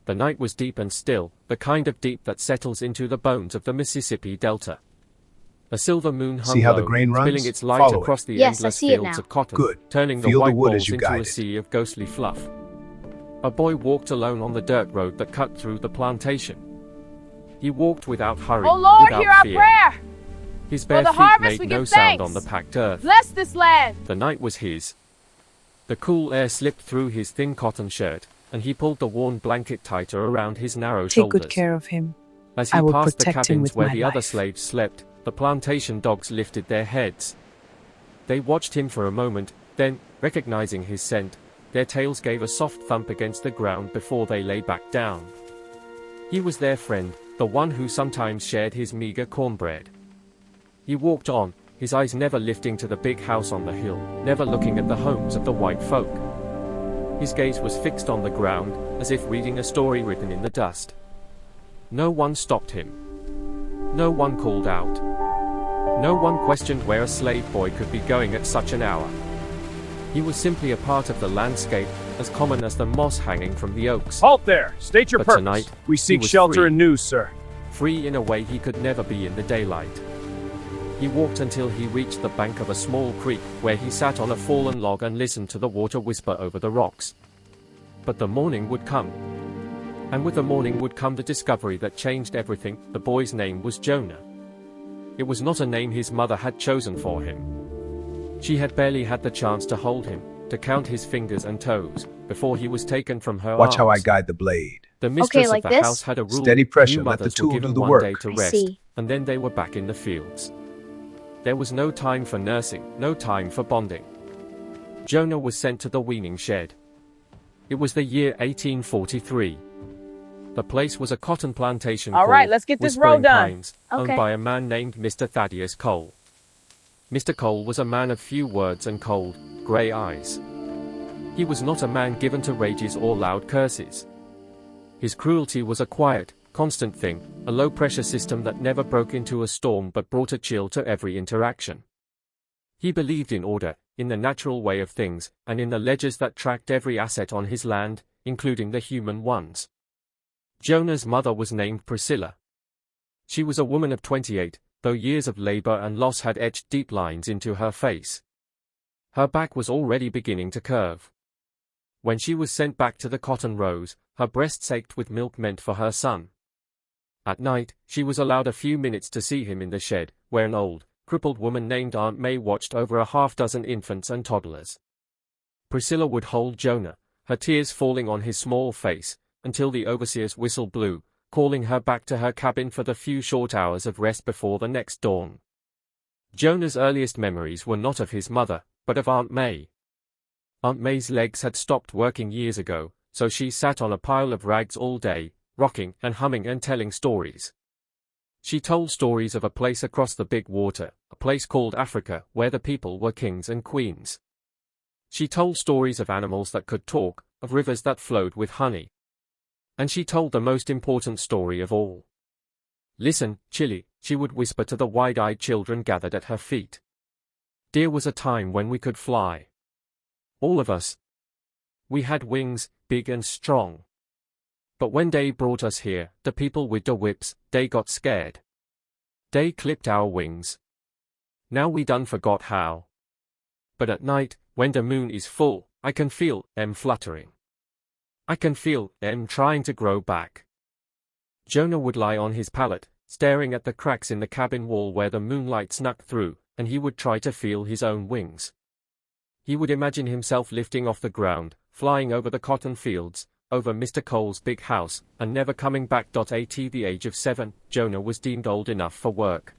The night was deep and still, the kind of deep that settles into the bones of the Mississippi Delta. A silver moon hung See how the low, grain runs? spilling its light Follow across it. the Yes, I endless see it fields now. of cotton, Good. turning the Feel the white wood as balls you into guide a it. sea of ghostly fluff. A boy walked alone on the dirt road that cut through the plantation. He walked without hurry, Oh Lord, without hear our fear. prayer! His For bare the feet harvest we made no give sound thanks. on the packed earth. Bless this land! The night was his. The cool air slipped through his thin cotton shirt, and he pulled the worn blanket tighter around his narrow Take shoulders. good care of him. As he I will passed the protect him cabins with where my the other life. slaves slept, the plantation dogs lifted their heads. They watched him for a moment, then, recognizing his scent, their tails gave a soft thump against the ground before they lay back down. He was their friend, the one who sometimes shared his meager cornbread. He walked on, his eyes never lifting to the big house on the hill, never looking at the homes of the white folk. His gaze was fixed on the ground, as if reading a story written in the dust. No one stopped him. No one called out. No one questioned where a slave boy could be going at such an hour. He was simply a part of the landscape, as common as the moss hanging from the oaks. Halt there! State your But purpose. tonight, We he seek was shelter free. and news, sir. Free in a way he could never be in the daylight. He walked until he reached the bank of a small creek, where he sat on a fallen log and listened to the water whisper over the rocks. But the morning would come. And with the morning would come the discovery that changed everything. The boy's name was Jonah. It was not a name his mother had chosen for him. She had barely had the chance to hold him, to count his fingers and toes, before he was taken from her Watch how I arms. guide the blade. The mistress like of the this? house had a rule: Steady pressure, new let the mothers tool were given do the one work. day to I rest, see. and then they were back in the fields. There was no time for nursing, no time for bonding. Jonah was sent to the weaning shed. It was the year 1843. The place was a cotton plantation All called right, let's get this Whispering road done. Pines, owned Okay. by a man named Mr. Thaddeus Cole. Mr. Cole was a man of few words and cold, gray eyes. He was not a man given to rages or loud curses. His cruelty was a quiet, constant thing, a low-pressure system that never broke into a storm but brought a chill to every interaction. He believed in order, in the natural way of things, and in the ledgers that tracked every asset on his land, including the human ones. Jonah's mother was named Priscilla. She was a woman of 28, though years of labor and loss had etched deep lines into her face. Her back was already beginning to curve. When she was sent back to the cotton rows, her breasts ached with milk meant for her son. At night, she was allowed a few minutes to see him in the shed, where an old, crippled woman named Aunt May watched over a half-dozen infants and toddlers. Priscilla would hold Jonah, her tears falling on his small face, until the overseer's whistle blew, calling her back to her cabin for the few short hours of rest before the next dawn. Jonah's earliest memories were not of his mother, but of Aunt May. Aunt May's legs had stopped working years ago, so she sat on a pile of rags all day, rocking and humming and telling stories. She told stories of a place across the big water, a place called Africa, where the people were kings and queens. She told stories of animals that could talk, of rivers that flowed with honey. And she told the most important story of all. "Listen, Chili," she would whisper to the wide-eyed children gathered at her feet. "There was a time when we could fly. All of us. We had wings, big and strong. But when they brought us here, the people with the whips, they got scared. They clipped our wings. Now we done forgot how. But at night, when the moon is full, I can feel them fluttering. I can feel them trying to grow back." Jonah would lie on his pallet, staring at the cracks in the cabin wall where the moonlight snuck through, and he would try to feel his own wings. He would imagine himself lifting off the ground, flying over the cotton fields, over Mr. Cole's big house, and never coming back. At the age of 7, Jonah was deemed old enough for work.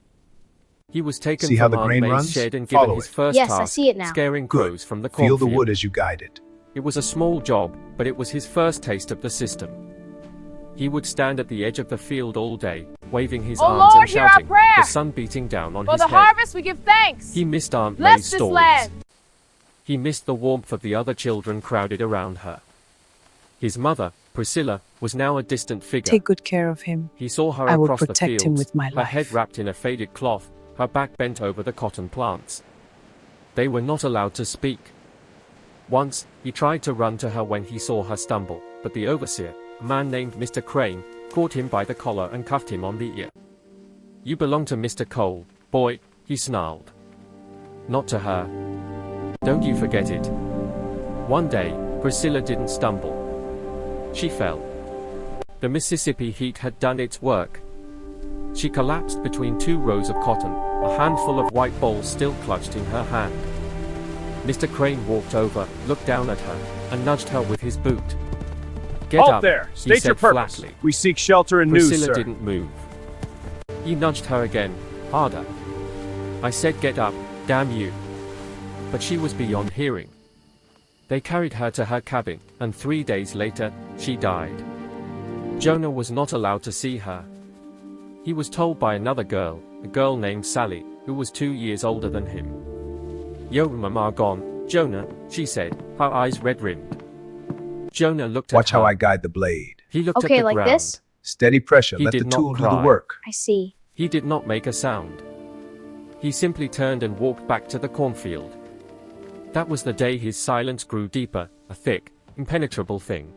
He was taken See how from the Aunt grain May's runs? shed and given Follow his it. first Yes, I task, see it now. scaring Good. crows from the Feel the cornfield. wood as you guide it. It was a small job, but it was his first taste of the system. He would stand at the edge of the field all day, waving his Oh arms Lord, and hear our shouting, prayer! the sun beating down on For his the head. harvest we give thanks! He missed Aunt Bless May's this stories. land! He missed the warmth of the other children crowded around her. His mother, Priscilla, was now a distant figure. Take good care of him. He saw her I will across the protect fields, him with my her head life. wrapped in a faded cloth, her back bent over the cotton plants. They were not allowed to speak. Once, he tried to run to her when he saw her stumble, but the overseer, a man named Mr. Crane, caught him by the collar and cuffed him on the ear. "You belong to Mr. Cole, boy," he snarled. "Not to her. Don't you forget it." One day, Priscilla didn't stumble. She fell. The Mississippi heat had done its work. She collapsed between two rows of cotton, a handful of white balls still clutched in her hand. Mr. Crane walked over, looked down at her, and nudged her with his boot. "Get Halt up," there! he State your said purpose. flatly. We seek shelter and news, Priscilla sir. didn't move. He nudged her again, harder. "I said get up, damn you." But she was beyond hearing. They carried her to her cabin, and 3 days later, she died. Jonah was not allowed to see her. He was told by another girl, a girl named Sally, who was 2 years older than him. "Yo, mama gone, Jonah," she said, her eyes red-rimmed. Jonah looked at Watch her. how I guide the blade. He looked at Okay, the like ground. this? Steady pressure. He Let did the not tool do the cry. work. I see. He did not make a sound. He simply turned and walked back to the cornfield. That was the day his silence grew deeper, a thick, impenetrable thing.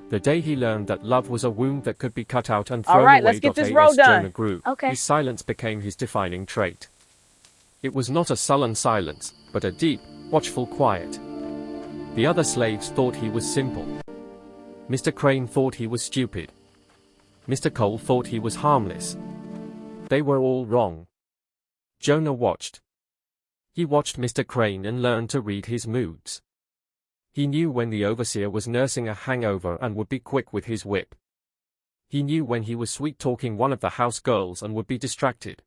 The day he learned that love was a wound that could be cut out and thrown All right, away. let's get this As row done. Jonah grew, Okay. his silence became his defining trait. It was not a sullen silence, but a deep, watchful quiet. The other slaves thought he was simple. Mr. Crane thought he was stupid. Mr. Cole thought he was harmless. They were all wrong. Jonah watched. He watched Mr. Crane and learned to read his moods. He knew when the overseer was nursing a hangover and would be quick with his whip. He knew when he was sweet-talking one of the house girls and would be distracted.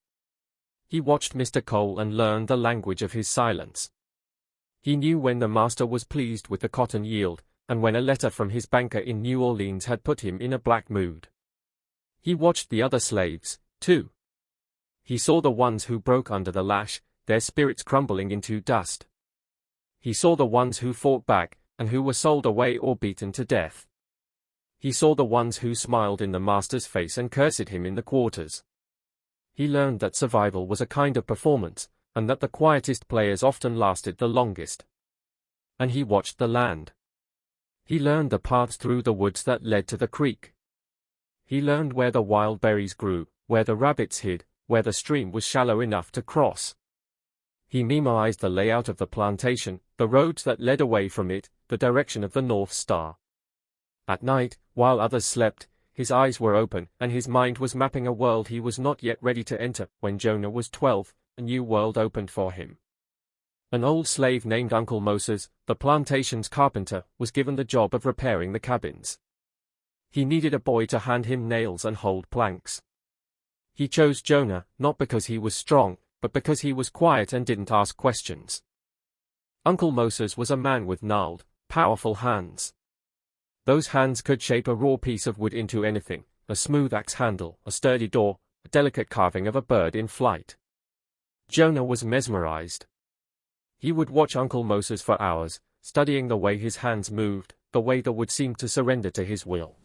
He watched Mr. Cole and learned the language of his silence. He knew when the master was pleased with the cotton yield, and when a letter from his banker in New Orleans had put him in a black mood. He watched the other slaves, too. He saw the ones who broke under the lash, their spirits crumbling into dust. He saw the ones who fought back, and who were sold away or beaten to death. He saw the ones who smiled in the master's face and cursed him in the quarters. He learned that survival was a kind of performance, and that the quietest players often lasted the longest. And he watched the land. He learned the paths through the woods that led to the creek. He learned where the wild berries grew, where the rabbits hid, where the stream was shallow enough to cross. He memorized the layout of the plantation, the roads that led away from it, the direction of the North Star. At night, while others slept, his eyes were open, and his mind was mapping a world he was not yet ready to enter. When Jonah was 12, a new world opened for him. An old slave named Uncle Moses, the plantation's carpenter, was given the job of repairing the cabins. He needed a boy to hand him nails and hold planks. He chose Jonah, not because he was strong, but because he was quiet and didn't ask questions. Uncle Moses was a man with gnarled, powerful hands. Those hands could shape a raw piece of wood into anything, a smooth axe handle, a sturdy door, a delicate carving of a bird in flight. Jonah was mesmerized. He would watch Uncle Moses for hours, studying the way his hands moved, the way the wood seemed to surrender to his will.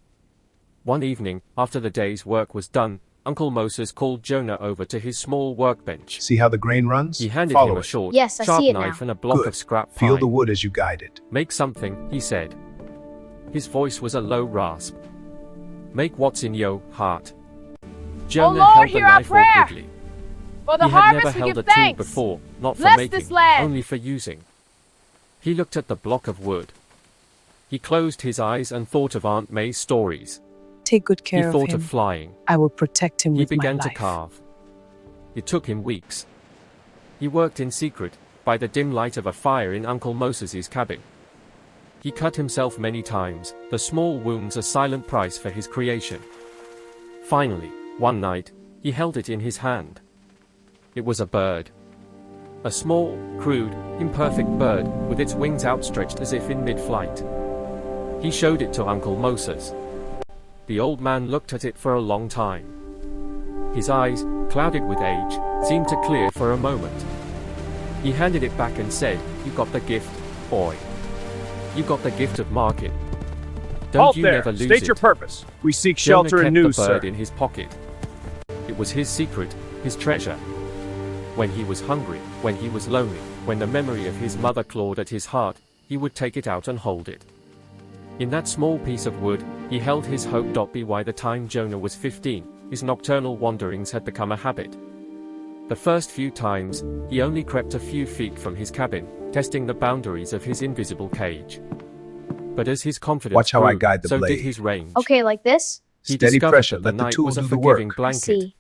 One evening, after the day's work was done, Uncle Moses called Jonah over to his small workbench. See how the grain runs? He handed Follow him a it. short, Yes, I sharp see it knife now. and a block Good. of scrap Feel pine. the wood as you guide it. "Make something," he said. His voice was a low rasp. "Make what's in yo heart." Jonah Lord, held the hear our knife prayer. awkwardly. For the He had harvest never we held give a tool thanks. before, not for Bless making, this land. only for using. He looked at the block of wood. He closed his eyes and thought of Aunt May's stories. Take good He care of thought him. of flying. I will protect him He with my began life. to carve. It took him weeks. He worked in secret, by the dim light of a fire in Uncle Moses's cabin. He cut himself many times, the small wounds a silent price for his creation. Finally, one night, he held it in his hand. It was a bird. A small, crude, imperfect bird, with its wings outstretched as if in mid-flight. He showed it to Uncle Moses. The old man looked at it for a long time. His eyes, clouded with age, seemed to clear for a moment. He handed it back and said, "You got the gift, boy. You got the gift of market. Don't Halt you there! never lose State it." your purpose. We seek Jonah shelter kept and the news, bird sir. in his pocket. It was his secret, his treasure. When he was hungry, when he was lonely, when the memory of his mother clawed at his heart, he would take it out and hold it. In that small piece of wood, he held his hope. By the time Jonah was 15, his nocturnal wanderings had become a habit. The first few times, he only crept a few feet from his cabin, testing the boundaries of his invisible cage. But as his confidence Watch how I grew, guide the so did blade. his range. Okay, like this? He Steady discovered pressure, that the let the night tool was a do the forgiving work. I blanket. see.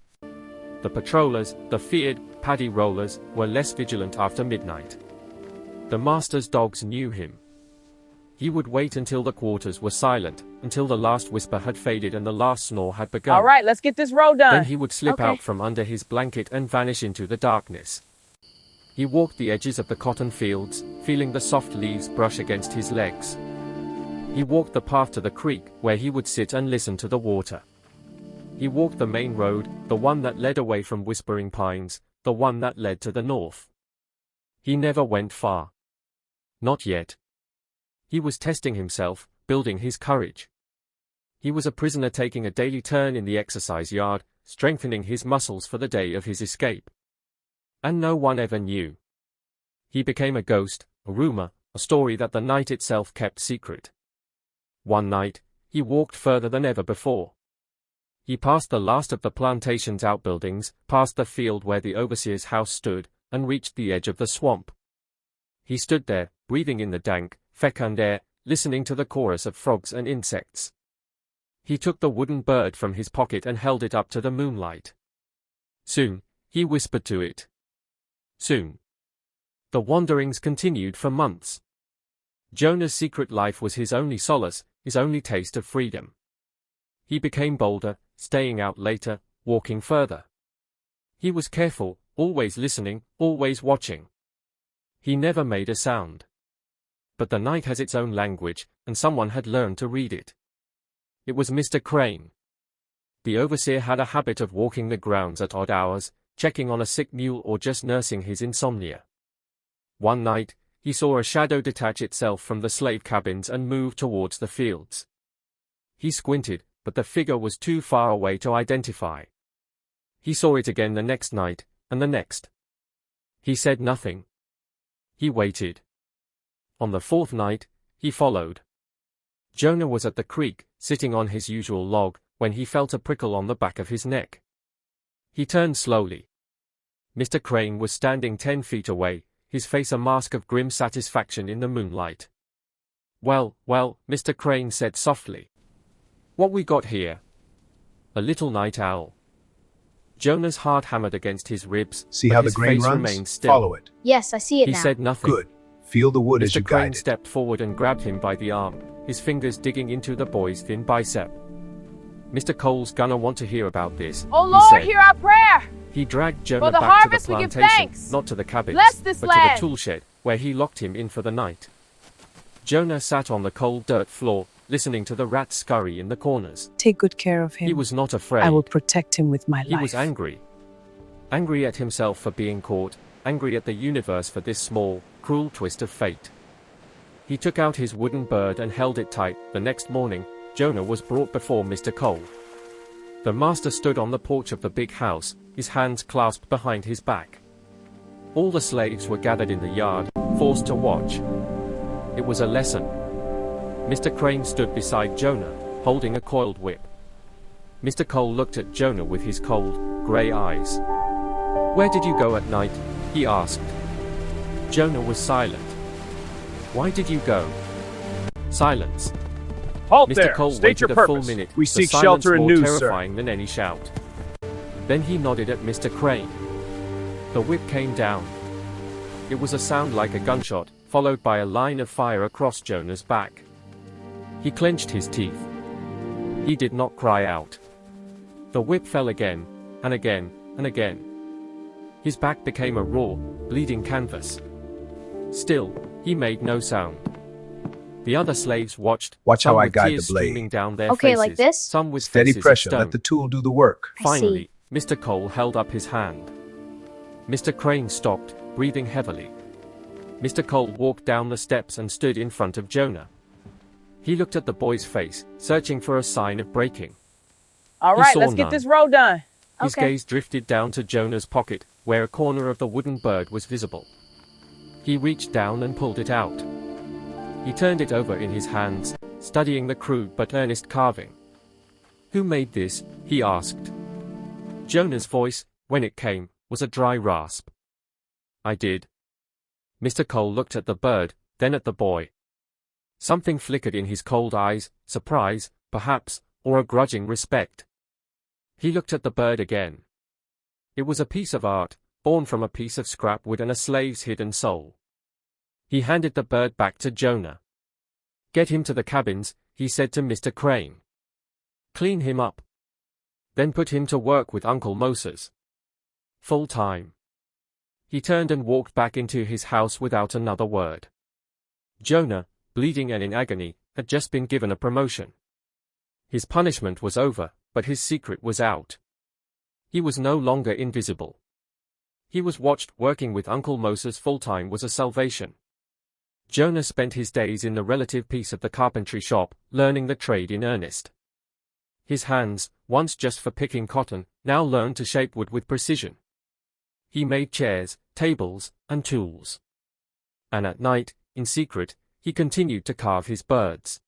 The patrollers, the feared paddy rollers, were less vigilant after midnight. The master's dogs knew him. He would wait until the quarters were silent, until the last whisper had faded and the last snore had begun. All right, let's get this road Then done. he would slip Okay. out from under his blanket and vanish into the darkness. He walked the edges of the cotton fields, feeling the soft leaves brush against his legs. He walked the path to the creek, where he would sit and listen to the water. He walked the main road, the one that led away from Whispering Pines, the one that led to the north. He never went far. Not yet. He was testing himself, building his courage. He was a prisoner taking a daily turn in the exercise yard, strengthening his muscles for the day of his escape. And no one ever knew. He became a ghost, a rumor, a story that the night itself kept secret. One night, he walked further than ever before. He passed the last of the plantation's outbuildings, past the field where the overseer's house stood, and reached the edge of the swamp. He stood there, breathing in the dank, fecund air, listening to the chorus of frogs and insects. He took the wooden bird from his pocket and held it up to the moonlight. Soon, he whispered to it. Soon. The wanderings continued for months. Jonah's secret life was his only solace, his only taste of freedom. He became bolder, staying out later, walking further. He was careful, always listening, always watching. He never made a sound. But the night has its own language, and someone had learned to read it. It was Mr. Crane. The overseer had a habit of walking the grounds at odd hours, checking on a sick mule or just nursing his insomnia. One night, he saw a shadow detach itself from the slave cabins and move towards the fields. He squinted, but the figure was too far away to identify. He saw it again the next night, and the next. He said nothing. He waited. On the fourth night, he followed. Jonah was at the creek, sitting on his usual log, when he felt a prickle on the back of his neck. He turned slowly. Mr. Crane was standing 10 feet away, his face a mask of grim satisfaction in the moonlight. Well, Mr. Crane said softly. What we got here? A little night owl. Jonah's heart hammered against his ribs, See but how the his grain face runs? remained still. Follow it. Yes, I see it He now. said nothing. Good. Feel the wood as you Mr. Crane guide it. stepped forward and grabbed him by the arm, his fingers digging into the boy's thin bicep. Mr. Cole's gonna want to hear about this, Oh he Lord, said. hear our prayer. He dragged Jonah For the back harvest to the we give plantation, thanks. not to the cabins, Bless this but land. to the tool shed, where he locked him in for the night. Jonah sat on the cold dirt floor, listening to the rats scurry in the corners. Take good care of him. He was not afraid. I will protect him with my He life. was angry. Angry at himself for being caught, angry at the universe for this small, cruel twist of fate. He took out his wooden bird and held it tight. The next morning, Jonah was brought before Mr. Cole. The master stood on the porch of the big house, his hands clasped behind his back. All the slaves were gathered in the yard, forced to watch. It was a lesson. Mr. Crane stood beside Jonah, holding a coiled whip. Mr. Cole looked at Jonah with his cold, grey eyes. Where did you go at night? He asked. Jonah was silent. Why did you go? Silence. Halt Mr. there. Cole State your waited a full purpose. minute, We the seek silence shelter and more news, sir. terrifying than any shout. Then he nodded at Mr. Crane. The whip came down. It was a sound like a gunshot, followed by a line of fire across Jonah's back. He clenched his teeth. He did not cry out. The whip fell again, and again, and again. His back became a raw, bleeding canvas. Still, he made no sound. The other slaves watched, Watch some how I with guide tears the blade. streaming down their Okay, faces, like this? some with Steady faces of pressure. stone. Let the tool do the work. I see. Finally, Mr. Cole held up his hand. Mr. Crane stopped, breathing heavily. Mr. Cole walked down the steps and stood in front of Jonah. He looked at the boy's face, searching for a sign of breaking. All He right, saw let's get none. this road done. His Okay. gaze drifted down to Jonah's pocket, where a corner of the wooden bird was visible. He reached down and pulled it out. He turned it over in his hands, studying the crude but earnest carving. "Who made this?" he asked. Jonah's voice, when it came, was a dry rasp. "I did." Mr. Cole looked at the bird, then at the boy. Something flickered in his cold eyes, surprise, perhaps, or a grudging respect. He looked at the bird again. It was a piece of art, born from a piece of scrap wood and a slave's hidden soul. He handed the bird back to Jonah. "Get him to the cabins," he said to Mr. Crane. "Clean him up. Then put him to work with Uncle Moses. Full time." He turned and walked back into his house without another word. Jonah, bleeding and in agony, had just been given a promotion. His punishment was over, but his secret was out. He was no longer invisible. He was watched. Working with Uncle Moses full-time was a salvation. Jonah spent his days in the relative peace of the carpentry shop, learning the trade in earnest. His hands, once just for picking cotton, now learned to shape wood with precision. He made chairs, tables, and tools. And at night, in secret, he continued to carve his birds.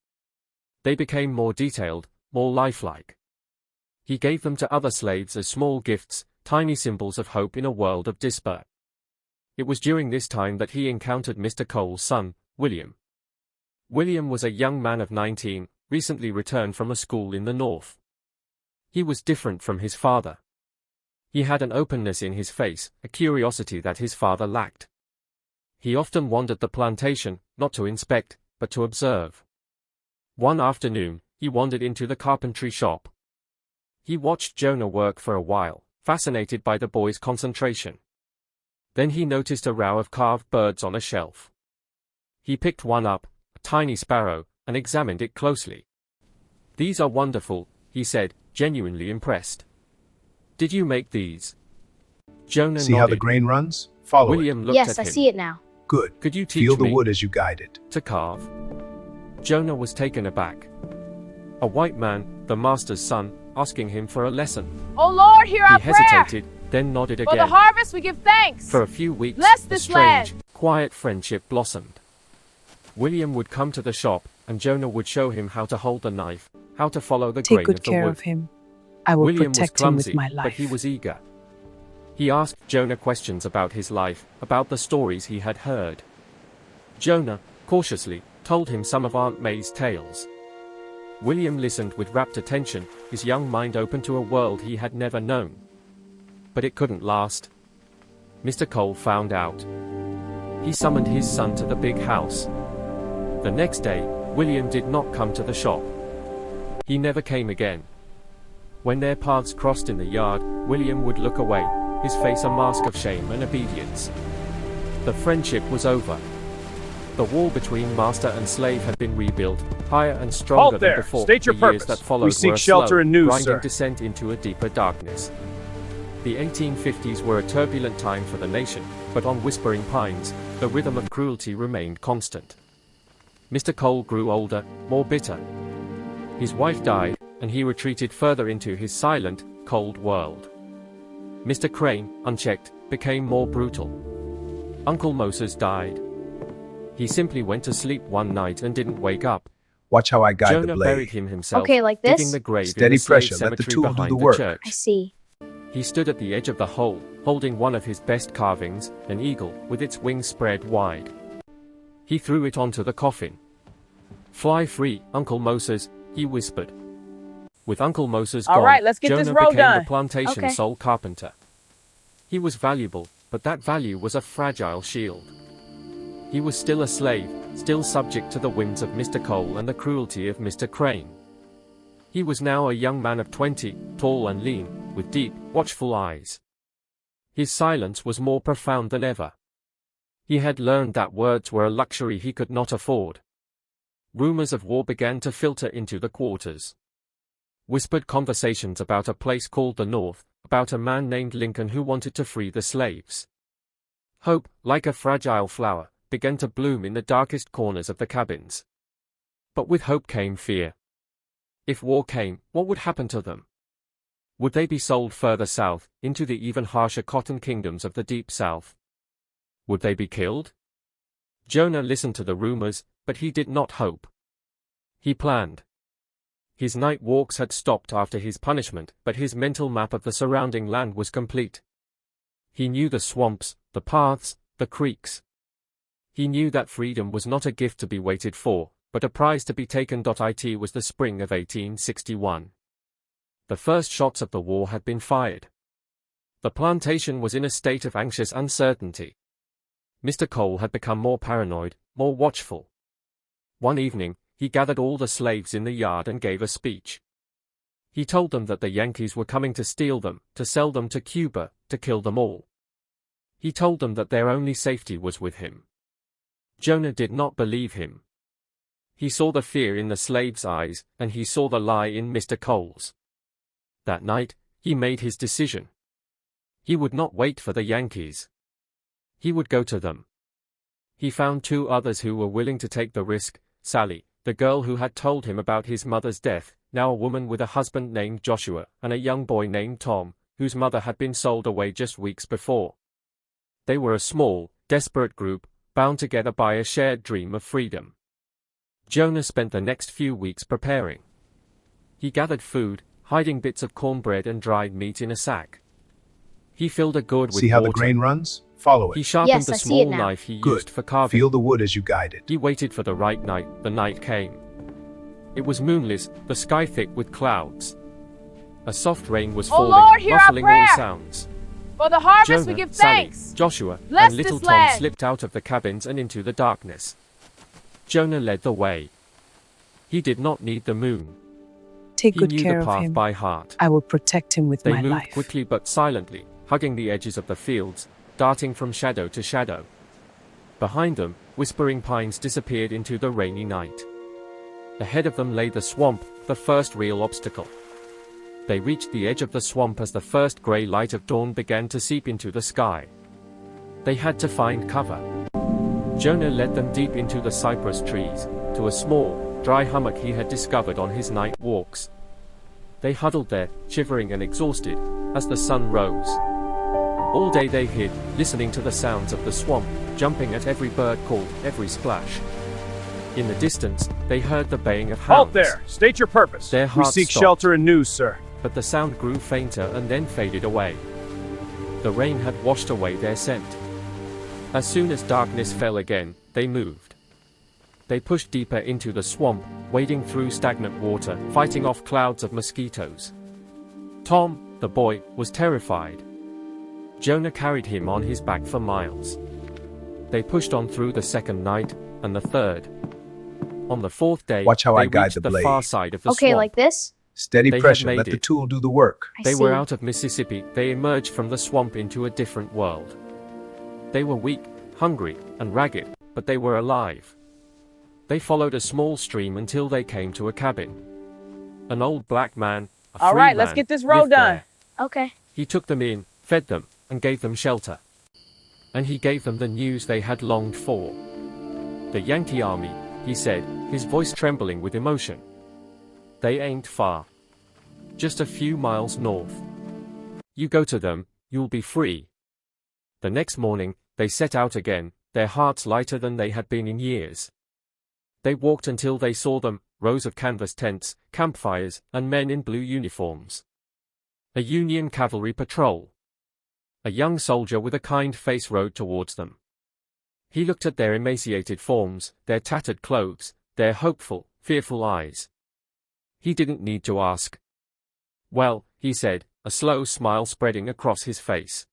They became more detailed, more lifelike. He gave them to other slaves as small gifts, tiny symbols of hope in a world of despair. It was during this time that he encountered Mr. Cole's son, William. William was a young man of 19, recently returned from a school in the north. He was different from his father. He had an openness in his face, a curiosity that his father lacked. He often wandered the plantation, not to inspect, but to observe. One afternoon, he wandered into the carpentry shop. He watched Jonah work for a while, fascinated by the boy's concentration. Then he noticed a row of carved birds on a shelf. He picked one up, a tiny sparrow, and examined it closely. "These are wonderful," he said, genuinely impressed. "Did you make these?" Jonah See nodded. how the grain runs? Follow William looked Yes, at I him. see it now. it. Good. "Could you teach Feel the me wood as you guide it. to carve?" Jonah was taken aback. A white man, the master's son, asking him for a lesson. Oh Lord, hear our He prayer. hesitated, then nodded For the again. harvest we give thanks. For a few weeks, Bless a this strange, land. quiet friendship blossomed. William would come to the shop, and Jonah would show him how to hold the knife, how to follow the Take grain good of the care wood. of him. I will William was protect him clumsy, with my but life. he was eager. He asked Jonah questions about his life, about the stories he had heard. Jonah, cautiously, told him some of Aunt May's tales. William listened with rapt attention, his young mind open to a world he had never known. But it couldn't last. Mr. Cole found out. He summoned his son to the big house. The next day, William did not come to the shop. He never came again. When their paths crossed in the yard, William would look away, his face a mask of shame and obedience. The friendship was over. The wall between master and slave had been rebuilt, higher and stronger Halt than there. before. State your The years purpose. that followed We seek were a shelter slow, and news, grinding sir. descent into a deeper darkness. The 1850s were a turbulent time for the nation, but on Whispering Pines, the rhythm of cruelty remained constant. Mr. Cole grew older, more bitter. His wife died, and he retreated further into his silent, cold world. Mr. Crane, unchecked, became more brutal. Uncle Moses died. He simply went to sleep one night and didn't wake up. Watch how I guide Jonah the buried blade. him himself, Okay, like this? digging the grave in Steady the slave pressure, let the cemetery tool do behind the the work. church. I see. He stood at the edge of the hole, holding one of his best carvings, an eagle, with its wings spread wide. He threw it onto the coffin. "Fly free, Uncle Moses," he whispered. With Uncle Moses All gone, right, let's get Jonah this road became done. the plantation Okay. sole carpenter. He was valuable, but that value was a fragile shield. He was still a slave, still subject to the whims of Mr. Cole and the cruelty of Mr. Crane. He was now a young man of 20, tall and lean, with deep, watchful eyes. His silence was more profound than ever. He had learned that words were a luxury he could not afford. Rumors of war began to filter into the quarters. Whispered conversations about a place called the North, about a man named Lincoln who wanted to free the slaves. Hope, like a fragile flower, began to bloom in the darkest corners of the cabins. But with hope came fear. If war came, what would happen to them? Would they be sold further south, into the even harsher cotton kingdoms of the Deep South? Would they be killed? Jonah listened to the rumors, but he did not hope. He planned. His night walks had stopped after his punishment, but his mental map of the surrounding land was complete. He knew the swamps, the paths, the creeks. He knew that freedom was not a gift to be waited for, but a prize to be taken. It was the spring of 1861. The first shots of the war had been fired. The plantation was in a state of anxious uncertainty. Mr. Cole had become more paranoid, more watchful. One evening, he gathered all the slaves in the yard and gave a speech. He told them that the Yankees were coming to steal them, to sell them to Cuba, to kill them all. He told them that their only safety was with him. Jonah did not believe him. He saw the fear in the slaves' eyes, and he saw the lie in Mr. Cole's. That night, he made his decision. He would not wait for the Yankees. He would go to them. He found two others who were willing to take the risk: Sally, the girl who had told him about his mother's death, now a woman with a husband named Joshua, and a young boy named Tom, whose mother had been sold away just weeks before. They were a small, desperate group, bound together by a shared dream of freedom. Jonah spent the next few weeks preparing. He gathered food, hiding bits of cornbread and dried meat in a sack. He filled a gourd with See how water. the grain runs? Follow He it. sharpened Yes, the I see small it now. knife he Good. used for carving. Feel the wood as you guide it. He waited for the right night. The night came. It was moonless, the sky thick with clouds. A soft rain was Oh falling, Lord, hear our muffling all prayer. sounds. For the harvest Jonah, we give Sally, thanks. Joshua, Bless and little this Tom land. slipped out of the cabins and into the darkness. Jonah led the way. He did not need the moon. Take He good knew care the of path him. by heart. I will protect him with They my moved life. quickly but silently, hugging the edges of the fields, darting from shadow to shadow. Behind them, whispering pines disappeared into the rainy night. Ahead of them lay the swamp, the first real obstacle. They reached the edge of the swamp as the first gray light of dawn began to seep into the sky. They had to find cover. Jonah led them deep into the cypress trees, to a small, dry hummock he had discovered on his night walks. They huddled there, shivering and exhausted, as the sun rose. All day they hid, listening to the sounds of the swamp, jumping at every bird call, every splash. In the distance, they heard the baying of hounds. Halt there. State your purpose. Their We hearts seek stopped. shelter and news, sir. But the sound grew fainter and then faded away. The rain had washed away their scent. As soon as darkness fell again, they moved. They pushed deeper into the swamp, wading through stagnant water, fighting off clouds of mosquitoes. Tom, the boy, was terrified. Jonah carried him on his back for miles. They pushed on through the second night, and the third. On the fourth day, Watch how they I guide reached the the blade. far side of the Okay, swamp. like this? Steady They had pressure. made Let the it. tool do the work. I They see. were out of Mississippi. They emerged from the swamp into a different world. They were weak, hungry, and ragged, but they were alive. They followed a small stream until they came to a cabin. An old black man, a All free right, let's man, get this road lived done. there. Okay. He took them in, fed them, and gave them shelter. And he gave them the news they had longed for. The Yankee army, he said, his voice trembling with emotion. They ain't far. Just a few miles north. You go to them, you'll be free. The next morning, they set out again, their hearts lighter than they had been in years. They walked until they saw them, rows of canvas tents, campfires, and men in blue uniforms. A Union cavalry patrol. A young soldier with a kind face rode towards them. He looked at their emaciated forms, their tattered clothes, their hopeful, fearful eyes. He didn't need to ask. Well, he said, a slow smile spreading across his face.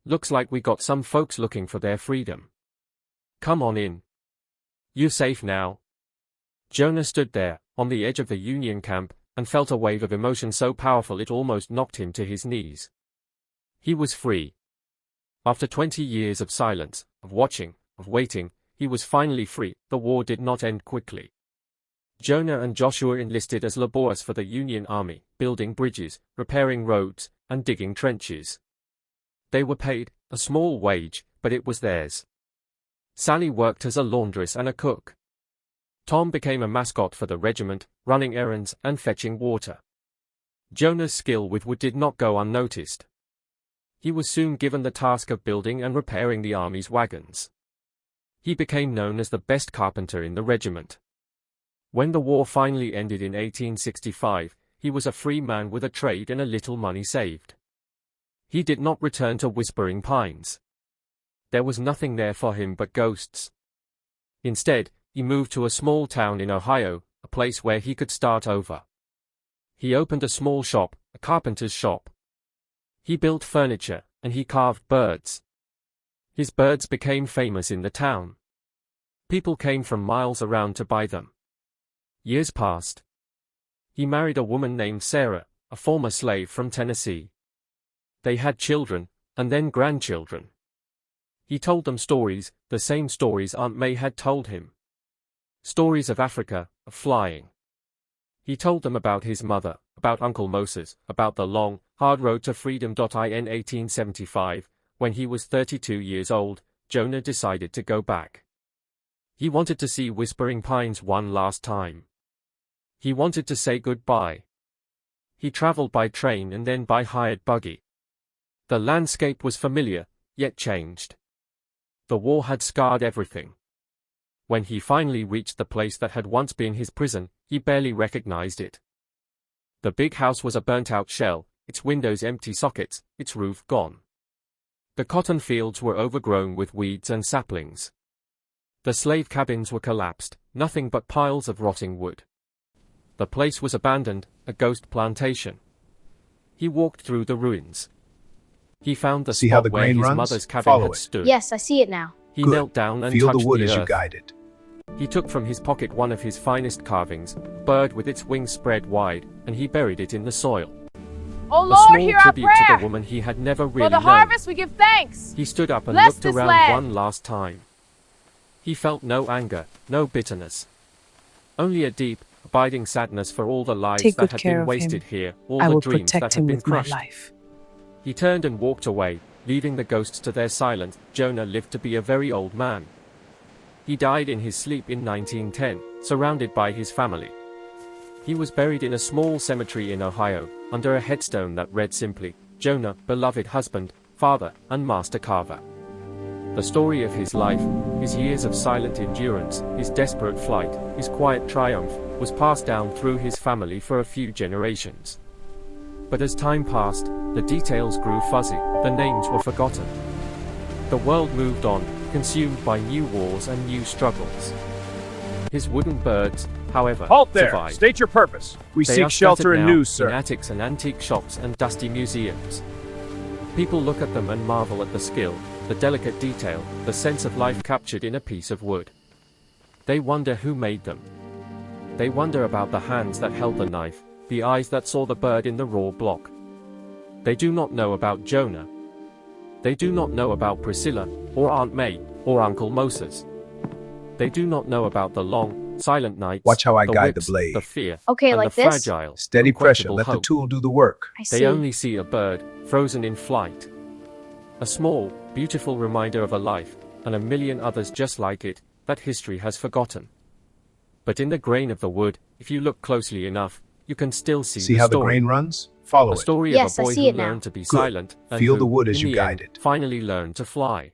Looks like we got some folks looking for their freedom. Come on in. You're safe now. Jonah stood there, on the edge of the Union camp, and felt a wave of emotion so powerful it almost knocked him to his knees. He was free. After 20 years of silence, of watching, of waiting, he was finally free. The war did not end quickly. Jonah and Joshua enlisted as laborers for the Union Army, building bridges, repairing roads, and digging trenches. They were paid a small wage, but it was theirs. Sally worked as a laundress and a cook. Tom became a mascot for the regiment, running errands and fetching water. Jonah's skill with wood did not go unnoticed. He was soon given the task of building and repairing the army's wagons. He became known as the best carpenter in the regiment. When the war finally ended in 1865, he was a free man with a trade and a little money saved. He did not return to Whispering Pines. There was nothing there for him but ghosts. Instead, he moved to a small town in Ohio, a place where he could start over. He opened a small shop, a carpenter's shop. He built furniture, and he carved birds. His birds became famous in the town. People came from miles around to buy them. Years passed. He married a woman named Sarah, a former slave from Tennessee. They had children, and then grandchildren. He told them stories, the same stories Aunt May had told him. Stories of Africa, of flying. He told them about his mother, about Uncle Moses, about the long, hard road to freedom. In 1875, when he was 32 years old, Jonah decided to go back. He wanted to see Whispering Pines one last time. He wanted to say goodbye. He traveled by train and then by hired buggy. The landscape was familiar, yet changed. The war had scarred everything. When he finally reached the place that had once been his prison, he barely recognized it. The big house was a burnt-out shell, its windows empty sockets, its roof gone. The cotton fields were overgrown with weeds and saplings. The slave cabins were collapsed, nothing but piles of rotting wood. The place was abandoned, a ghost plantation. He walked through the ruins. He found the See how spot the where grain his runs? mother's cabin Follow had it. stood. Yes, I see it now. He Good. knelt down and Feel touched the wood as earth. you guide it. He took from his pocket one of his finest carvings, a bird with its wings spread wide, and he buried it in the soil. Oh A Lord, small hear our tribute to prayer. the woman he had never For really the known. harvest we give thanks. He stood up and Bless looked this around land. one last time. He felt no anger, no bitterness. Only a deep, abiding sadness for all the lives Take that good had care been of wasted him. here, all I the will dreams that protect had him been with my crushed. life. He turned and walked away, leaving the ghosts to their silence. Jonah lived to be a very old man. He died in his sleep in 1910, surrounded by his family. He was buried in a small cemetery in Ohio, under a headstone that read simply, Jonah, beloved husband, father, and master carver. The story of his life, his years of silent endurance, his desperate flight, his quiet triumph, was passed down through his family for a few generations. But as time passed, the details grew fuzzy, the names were forgotten. The world moved on, consumed by new wars and new struggles. His wooden birds, however, Halt there. survived. State your purpose. We They seek are shelter scattered and now news, in sir. attics and antique shops and dusty museums. People look at them and marvel at the skill, the delicate detail, the sense of life captured in a piece of wood. They wonder who made them. They wonder about the hands that held the knife, the eyes that saw the bird in the raw block. They do not know about Jonah. They do not know about Priscilla, or Aunt May, or Uncle Moses. They do not know about the long, silent nights, Watch how I the guide the whips, blade. the fear, Okay, and like the this? fragile, Steady pressure. unquenchable Let the hope. tool do the work. I see. They only see a bird, frozen in flight. A small, beautiful reminder of a life, and a million others just like it, that history has forgotten. But in the grain of the wood, if you look closely enough, you can still see See the how the story. grain runs? Follow A it. story Yes, of I a boy see who it now. learned to be Good. silent, and Feel who, the wood as in you the guide end, it. finally learned to fly.